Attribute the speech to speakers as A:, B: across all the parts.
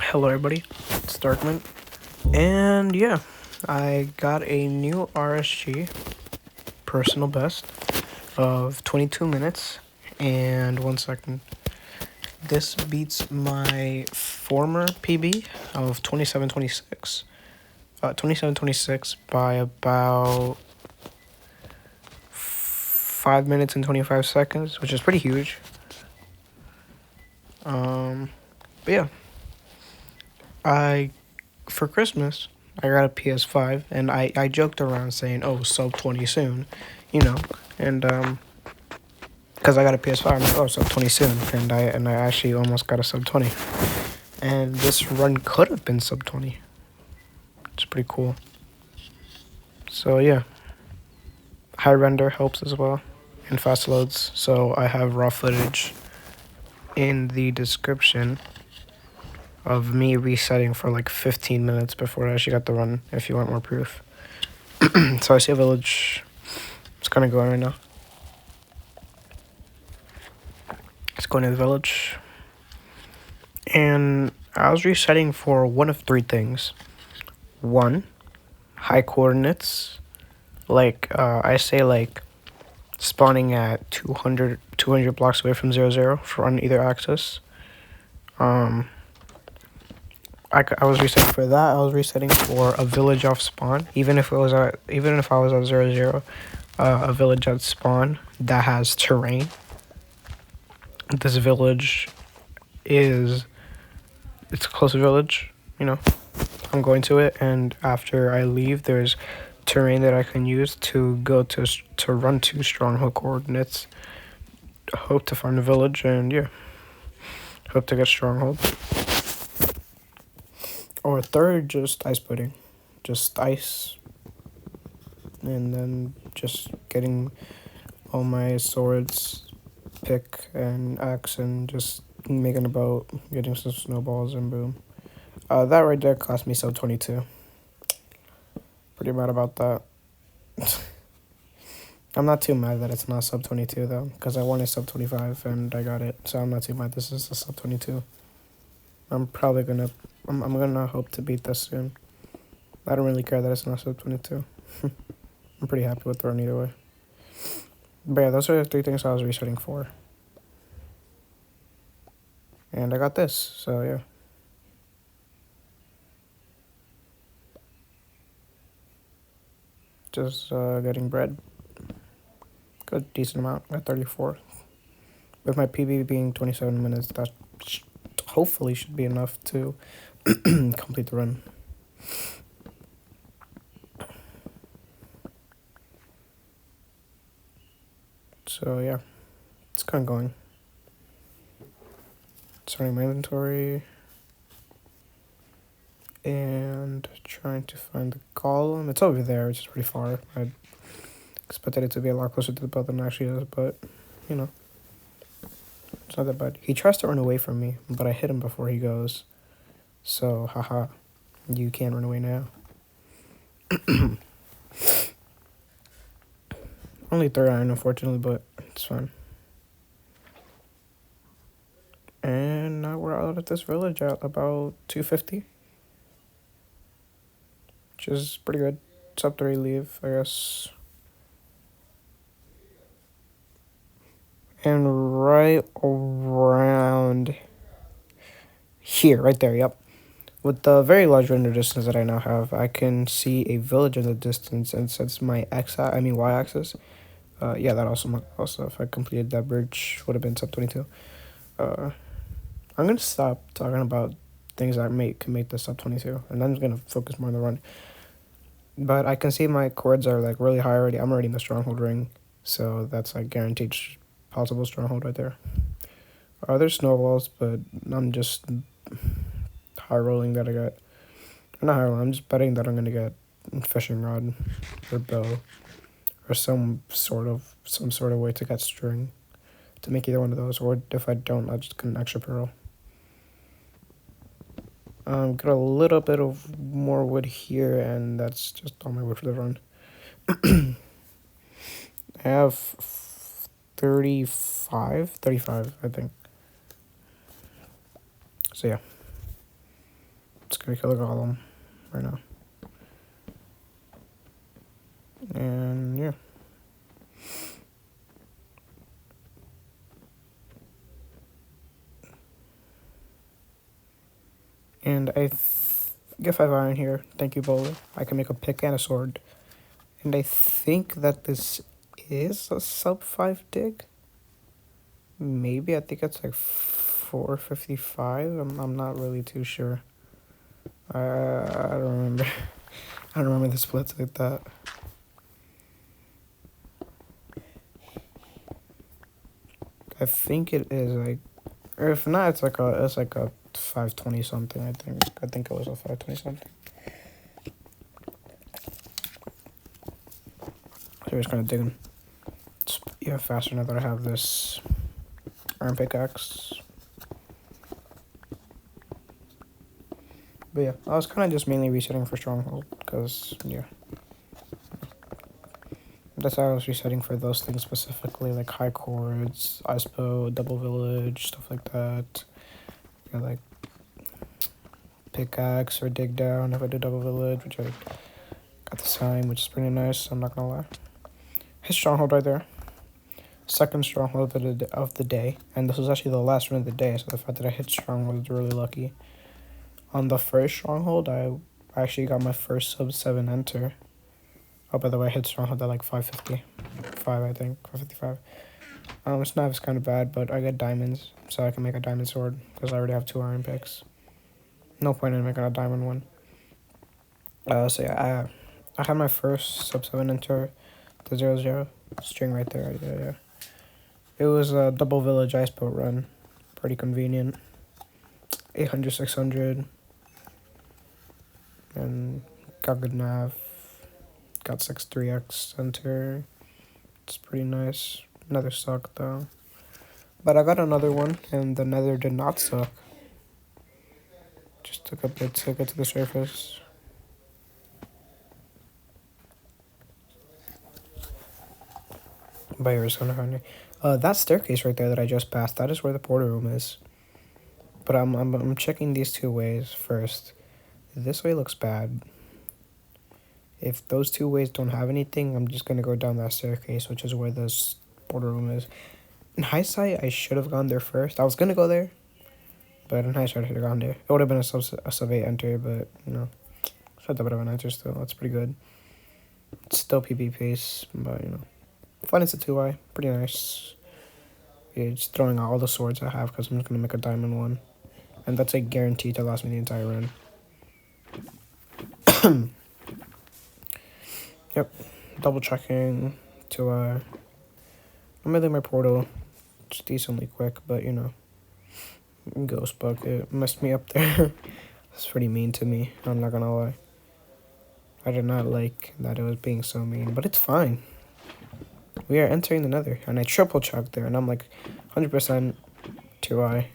A: Hello everybody, it's Darkman, and yeah, I got a new RSG personal best of 22 minutes, and 1 second. This beats my former PB of 27:26. 27:26 by about 5 minutes and 25 seconds, which is pretty huge. But yeah, I for Christmas I got a PS5, and I joked around saying, "Oh, sub 20 soon," you know, and because I got a PS5, I'm like, "Oh, sub 20 soon," and I actually almost got a sub 20, and this run could have been sub 20. It's pretty cool. So yeah, high render helps as well, and fast loads. So I have raw footage in the description of me resetting for like 15 minutes before I actually got the run, if you want more proof. So I see a village. It's kind of going right now. It's going to the village. And I was resetting for one of three things. One, high coordinates. Like, I say, like, spawning at 200 blocks away from 0, for on either axis. I was resetting for that. I was resetting for a village off spawn. Even if I was at 0, a village at spawn that has terrain. This village it's a close village, I'm going to it, and after I leave, there's terrain that I can use to go to run to stronghold coordinates. Hope to find a village, and yeah, hope to get stronghold. Or third, just ice pudding, just ice, and then just getting all my swords, pick and axe, and just making a boat, getting some snowballs, and boom. That right there cost me sub 22. Pretty mad about that. I'm not too mad that it's not sub 22 though, because I wanted sub 25 and I got it, so I'm not too mad. This is a sub 22. I'm gonna hope to beat this soon. I don't really care that it's not sub 22. I'm pretty happy with the run either way. But yeah, those are the three things I was resetting for. And I got this, so yeah. Just getting bread. Good, decent amount at 34. With my PB being 27 minutes, that hopefully should be enough to complete the run. So yeah, it's kind of going. Starting my inventory. And trying to find the golem. It's over there, which is pretty far. I expected it to be a lot closer to the build than it actually is, but, it's not that bad. He tries to run away from me, but I hit him before he goes. So, haha, you can't run away now. Only 3rd iron, unfortunately, but it's fine. And now we're out of this village at about 250. Which is pretty good. It's up 3 leave, I guess. And right around here, right there, yep. With the very large render distance that I now have, I can see a village in the distance, and since my y-axis, yeah, that also, if I completed that bridge, would have been sub 22. I'm gonna stop talking about things that can make this sub 22, and I'm just gonna focus more on the run. But I can see my chords are like really high already. I'm already in the stronghold ring, so that's like guaranteed possible stronghold right there. There's snowballs, but I'm just high rolling that I got. Not high rolling, I'm just betting that I'm gonna get fishing rod or bow or some sort of way to get string to make either one of those. Or if I don't, I'll just get an extra pearl. Got a little bit of more wood here, and that's just all my wood for the run. I have 35, I think. So yeah. gonna kill a golem right now. And yeah. And I get 5 iron here. Thank you, Bowler. I can make a pick and a sword. And I think that this is a sub 5 dig. Maybe. I think it's like 455. I'm not really too sure. I don't remember. I don't remember the splits like that. I think it is like, or if not, it's like a 520 something. I think it was a 520 something. So we're just kind of digging. Yeah, faster now that I have this iron pickaxe. But yeah, I was kind of just mainly resetting for stronghold because yeah, that's how I was resetting for those things specifically, like high chords, ISPO, double village, stuff like that. Yeah, like pickaxe or dig down if I do double village, which I got the sign, which is pretty nice. I'm not gonna lie. His stronghold right there. Second stronghold of the day, and this was actually the last run of the day, so the fact that I hit stronghold was really lucky. On the first stronghold, I actually got my first sub 7 enter. Oh, by the way, I hit stronghold at like 555, I think, 555. It's not as kind of bad, but I get diamonds, so I can make a diamond sword, because I already have 2 iron picks. No point in making a diamond one. So yeah, I had my first sub 7 enter, the 0-0 string right there, yeah. It was a double village ice boat run. Pretty convenient. 800, 600. And got good nav. Got 6-3x center. It's pretty nice. Nether sucked though. But I got another one, and the nether did not suck. Just took a bit to get to the surface. By Arizona Honey. That staircase right there that I just passed, that is where the portal room is. But I'm checking these 2 ways first. This way looks bad. If those 2 ways don't have anything, I'm just gonna go down that staircase, which is where this portal room is. In hindsight, I should have gone there first. I was gonna go there, but in hindsight, I should have gone there. It would have been a sub 8 enter, but you know, it's not that bad of an enter still. That's pretty good. It's still PB pace, but you know, fun is a 2i, pretty nice. Yeah, just throwing out all the swords I have because I'm just gonna make a diamond one, and that's a guarantee to last me the entire run. Yep, double checking to I'm gonna my portal. It's decently quick, but you know, ghost bucket messed me up there. It's pretty mean to me. I'm not gonna lie. I did not like that it was being so mean, but it's fine. We are entering the nether, and I triple checked there, and I'm like 100% 2i.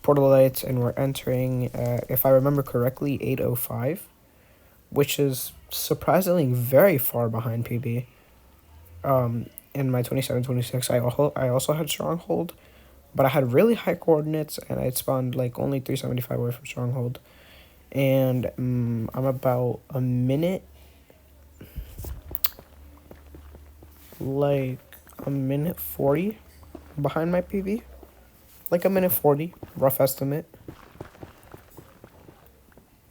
A: Portal lights, and we're entering, if I remember correctly, 805, which is surprisingly very far behind PB. In my 27-26, I also had stronghold, but I had really high coordinates, and I spawned like only 375 away from stronghold. And I'm about a minute, like a minute 40 behind my PB. Like a minute 40, rough estimate.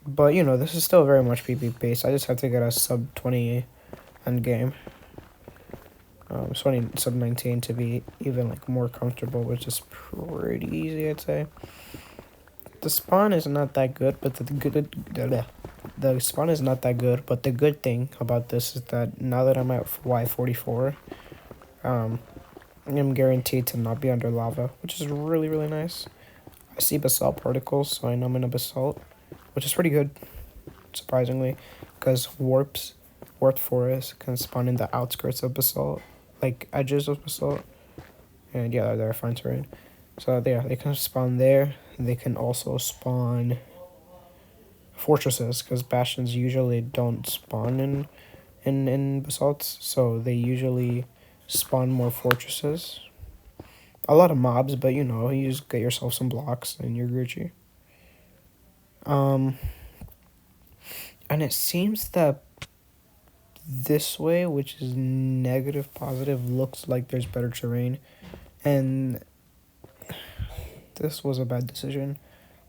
A: But you know, this is still very much PB based. I just have to get a sub 20 end game. Sub 19 to be even like more comfortable, which is pretty easy, I'd say. The spawn is not that good, but the spawn is not that good. But the good thing about this is that now that I'm at Y44, I'm guaranteed to not be under lava, which is really, really nice. I see basalt particles, so I know I'm in a basalt, which is pretty good, surprisingly, because warped forests can spawn in the outskirts of basalt, like edges of basalt, and yeah, they're fine terrain. So yeah, they can spawn there. They can also spawn fortresses, because bastions usually don't spawn in basalts, so they usually spawn more fortresses. A lot of mobs, but you know, you just get yourself some blocks and you're Gucci. Um, and it seems that this way, which is negative positive, looks like there's better terrain. And this was a bad decision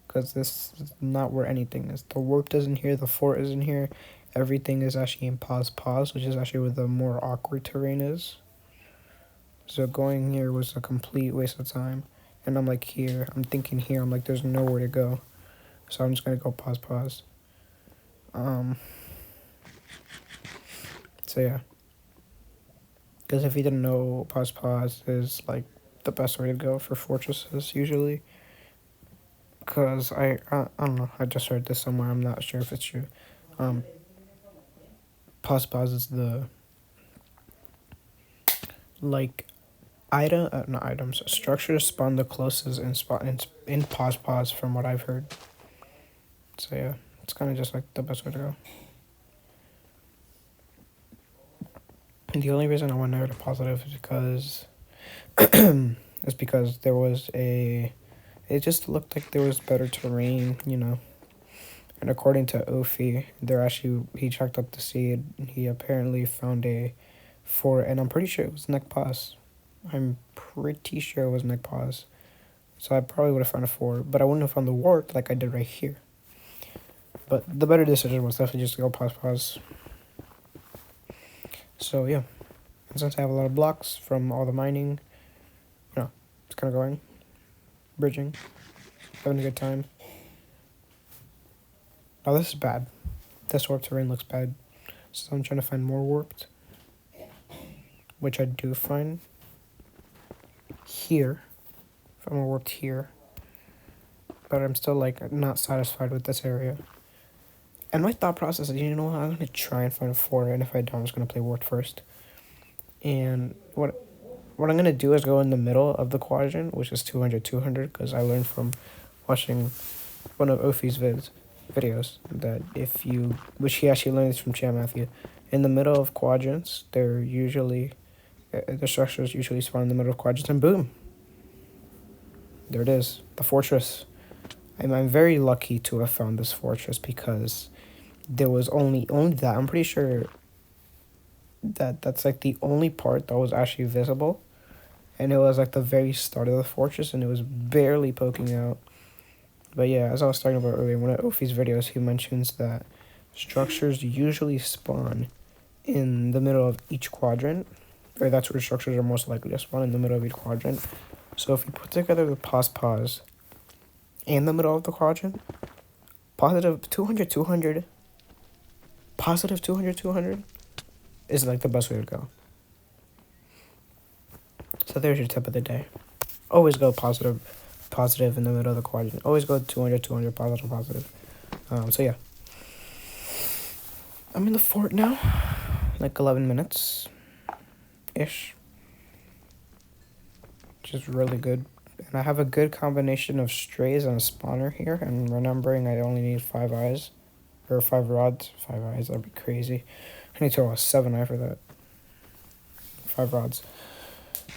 A: because this is not where anything is. The warp isn't here, the fort isn't here. Everything is actually in pause, which is actually where the more awkward terrain is. So going here was a complete waste of time. And I'm like here, I'm thinking here, I'm like there's nowhere to go. So I'm just gonna go pause. So yeah. Because if you didn't know, pause is like the best way to go for fortresses usually. Because I don't know, I just heard this somewhere, I'm not sure if it's true. Um, pause is the, like, not items, structures spawn the closest in pause from what I've heard. So yeah, it's kind of just like the best way to go. And the only reason I went negative positive is because there was it just looked like there was better terrain, you know. And according to Ophi, he checked up the seed. He apparently found a fort, and I'm pretty sure it was Nekpaz. I'm pretty sure it was Nekpaz. So I probably would have found a fort, but I wouldn't have found the wart like I did right here. But the better decision was definitely just to go pause. So yeah, and since I have a lot of blocks from all the mining, it's kind of going, bridging, having a good time. Now this is bad. This warp terrain looks bad. So I'm trying to find more warped, which I do find here. If I'm warped here, but I'm still like not satisfied with this area. And my thought process is, you know what, I'm gonna try and find a fort, and if I don't, I'm just gonna play warped first. And what I'm gonna do is go in the middle of the quadrant, which is 200, because I learned from watching one of Ophi's videos that which he actually learned from Chan Matthew, in the middle of quadrants, the structures usually spawn in the middle of quadrants, and boom, there it is, the fortress. I'm very lucky to have found this fortress because there was only that. I'm pretty sure that's like the only part that was actually visible, and it was like the very start of the fortress, and it was barely poking out. But yeah, as I was talking about earlier, in one of Ophi's videos, he mentions that structures usually spawn in the middle of each quadrant, or that's where structures are most likely to spawn, in the middle of each quadrant. So if you put together the pause in the middle of the quadrant, positive 200, positive 200 is like the best way to go. So there's your tip of the day. Always go positive in the middle of the quadrant. Always go 200, positive. So yeah. I'm in the fort now. Like 11 minutes ish. Which is really good. And I have a good combination of strays and a spawner here. And remembering I only need 5 eyes. Or 5 rods. 5 eyes, that'd be crazy. I need to roll a 7 eye for that. 5 rods.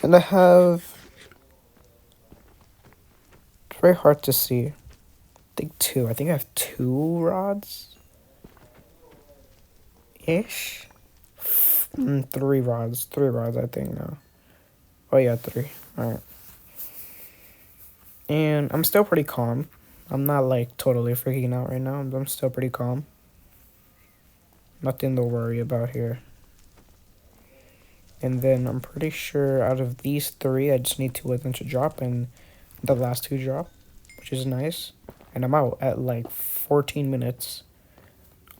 A: And I have... It's very hard to see. I think 2. I think I have 2 rods. Ish. 3 rods. 3 rods, I think now. Oh yeah, 3. Alright. And I'm still pretty calm. I'm not like totally freaking out right now. I'm still pretty calm. Nothing to worry about here. And then I'm pretty sure out of these 3, I just need 2 of them to drop, and the last 2 drop, which is nice. And I'm out at like 14 minutes.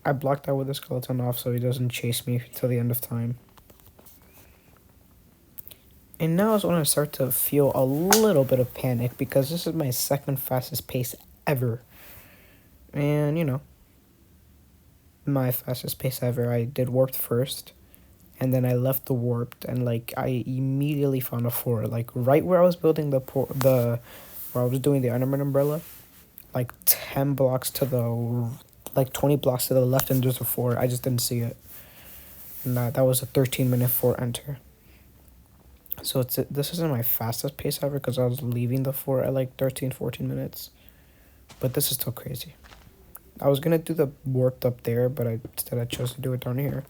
A: I blocked that with the skeleton off so he doesn't chase me till the end of time. And now is when I start to feel a little bit of panic because this is my second fastest pace ever. And, my fastest pace ever, I did warped first. And then I left the warped and, like, I immediately found a fort. Like, right where I was building where I was doing the Enderman umbrella. Like, 10 blocks to the, like, 20 blocks to the left and there's a fort. I just didn't see it. And that was a 13-minute fort enter. So this isn't my fastest pace ever because I was leaving the fort at like 13, 14 minutes. But this is still crazy. I was gonna do the warped up there, but instead I chose to do it down here.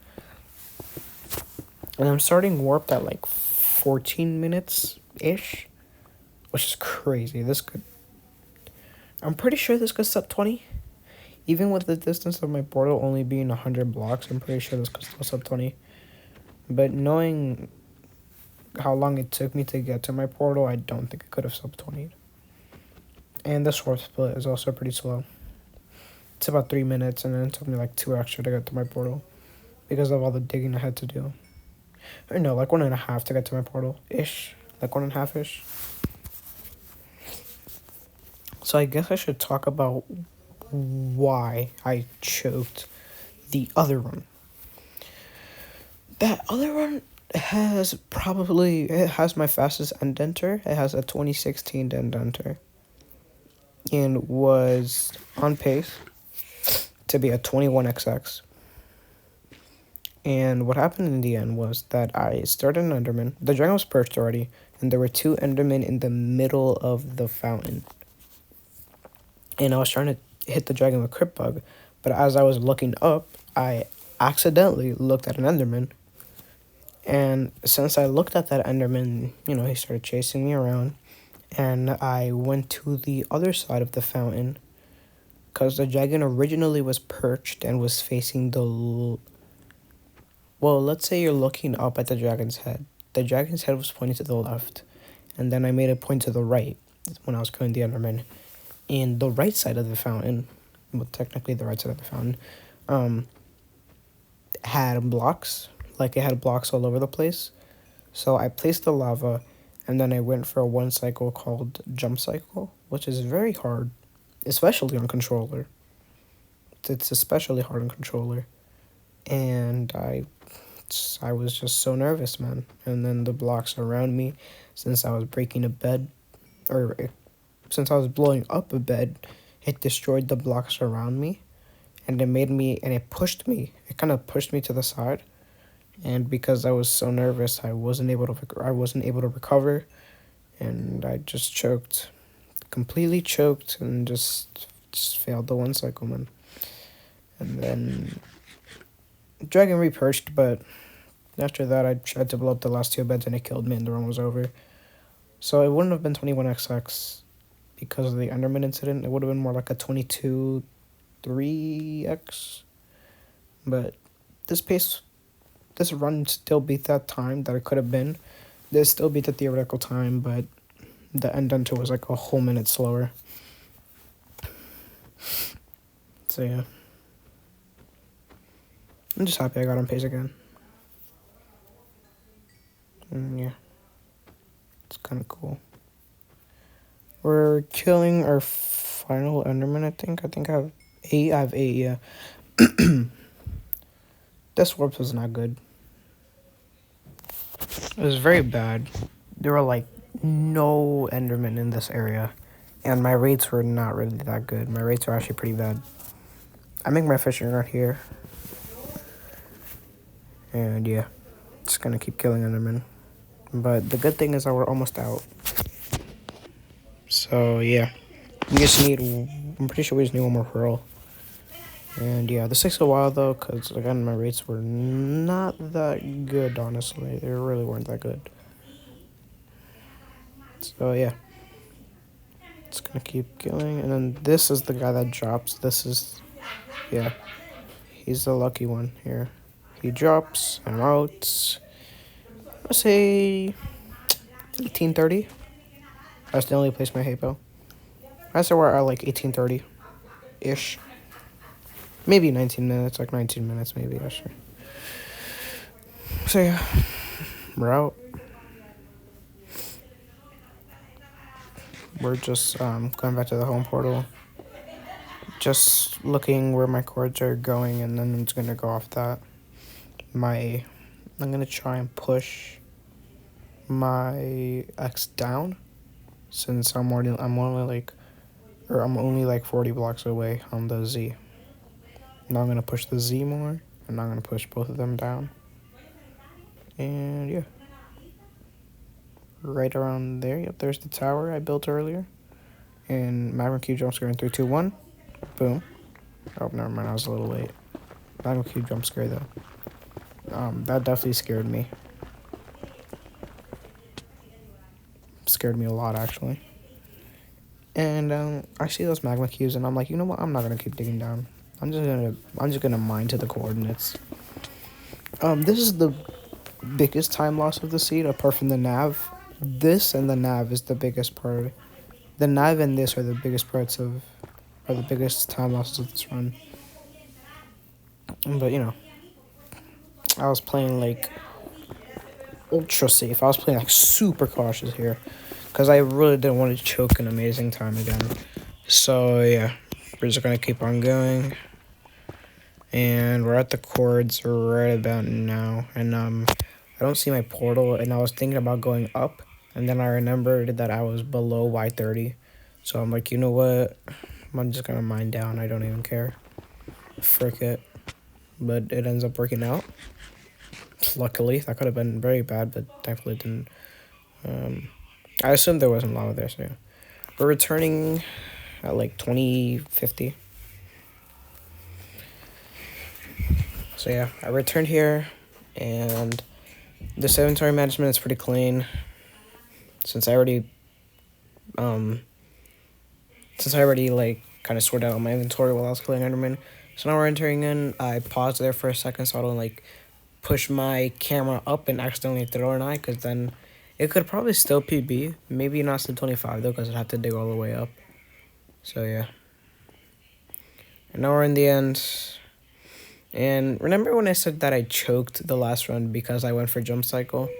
A: And I'm starting warped at like 14 minutes ish, which is crazy. I'm pretty sure this could sub 20. Even with the distance of my portal only being 100 blocks, I'm pretty sure this could still sub 20. But knowing how long it took me to get to my portal, I don't think it could have sub 20. And this warp split is also pretty slow. It's about 3 minutes, and then it took me like 2 extra to get to my portal because of all the digging I had to do. Or no, like 1.5 to get to my portal ish, like 1.5 ish. So I guess I should talk about why I choked the other run. That other run it has my fastest indenter. It has a 2016 indenter. And was on pace to be a 21xx. And what happened in the end was that I started an Enderman. The dragon was perched already, and there were 2 Endermen in the middle of the fountain. And I was trying to hit the dragon with Crypt Bug, but as I was looking up, I accidentally looked at an Enderman. And since I looked at that Enderman, he started chasing me around. And I went to the other side of the fountain because the dragon originally was perched and was facing well, let's say you're looking up at the dragon's head. The dragon's head was pointing to the left, and then I made it point to the right when I was killing the Enderman. And the right side of the fountain, well, technically the right side of the fountain, had blocks. Like, it had blocks all over the place. So I placed the lava, and then I went for a 1 cycle called Jump Cycle, which is very hard, especially on controller. It's especially hard on controller. And I was just so nervous, man. And then the blocks around me, since I was breaking a bed, since I was blowing up a bed, it destroyed the blocks around me. And it pushed me. It kind of pushed me to the side. And because I was so nervous, I wasn't able to recover. And I just choked. Completely choked and just failed the 1 cycle, man. And then dragon re-perched, but after that I tried to blow up the last 2 beds and it killed me and the run was over. So it wouldn't have been 21xx because of the Enderman incident. It would have been more like a 22-3x. But this run still beat that time that it could have been. This still beat the theoretical time, but the indenter was like a whole minute slower. So yeah. I'm just happy I got on pace again. Yeah. It's kind of cool. We're killing our final Enderman, I think. I have 8. I have 8, yeah. This warp was not good. It was very bad. There were like no Endermen in this area. And my rates were not really that good. My rates were actually pretty bad. I make my fishing rod here. And yeah, just gonna keep killing Endermen. But the good thing is that we're almost out. So yeah, I'm pretty sure we just need 1 more pearl. And yeah, this takes a while though, because again, my rates were not that good, honestly. They really weren't that good. So yeah, it's gonna keep killing. And then this is the guy that drops. Yeah, he's the lucky one here. He drops, I'm out. Let's say 18:30. That's the only place my hypo. I say we're at like 18:30-ish. Maybe 19 minutes, like 19 minutes maybe, yeah, sure. So yeah, we're out. We're just going back to the home portal. Just looking where my cords are going, and then it's gonna go off that. I'm gonna try and push my X down, since I'm only like 40 blocks away on the Z. Now I'm gonna push the Z more, and I'm gonna push both of them down. And yeah, right around there. Yep, there's the tower I built earlier. And Maverick Q jump scare in 3, 2, 1. Boom. Oh, never mind. I was a little late. Magma Cube jump scare though. That definitely scared me. Scared me a lot actually. And I see those magma cubes, and I'm like, you know what? I'm not gonna keep digging down. I'm just gonna mine to the coordinates. This is the biggest time loss of the seed, apart from the nav. This and the nav is the biggest part. The nav and this are the biggest are the biggest time losses of this run. But you know, I was playing like ultra safe. I was playing like super cautious here, because I really didn't want to choke an amazing time again. So yeah, we're just gonna keep on going. And we're at the chords right about now. And I don't see my portal, and I was thinking about going up, and then I remembered that I was below Y30. So I'm like, you know what? I'm just gonna mine down. I don't even care. Frick it. But it ends up working out. Luckily, that could have been very bad, but thankfully it didn't. I assumed there wasn't lava there, so yeah. We're returning at like 2050. So yeah, I returned here, and this inventory management is pretty clean. Since I already like kind of sorted out my inventory while I was killing Enderman. So now we're entering in. I paused there for a second so I don't like push my camera up and accidentally throw an eye, because then it could probably still PB. Maybe not to 25 though, because I'd have to dig all the way up. So yeah. And now we're in the end. And remember when I said that I choked the last run because I went for jump cycle?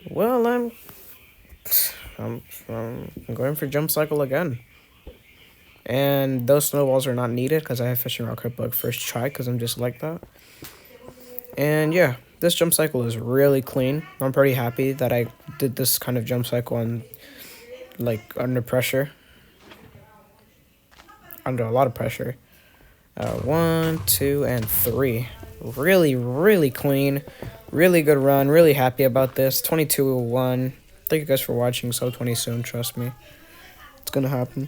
A: Well, I'm going for jump cycle again. And those snowballs are not needed because I have fishing rod crit bug first try, because I'm just like that. And yeah, this jump cycle is really clean. I'm pretty happy that I did this kind of jump cycle on, like, under pressure. Under a lot of pressure. 1, 2, and 3. Really, really clean. Really good run. Really happy about this. 22-1. Thank you guys for watching. So 20 soon, trust me. It's gonna happen.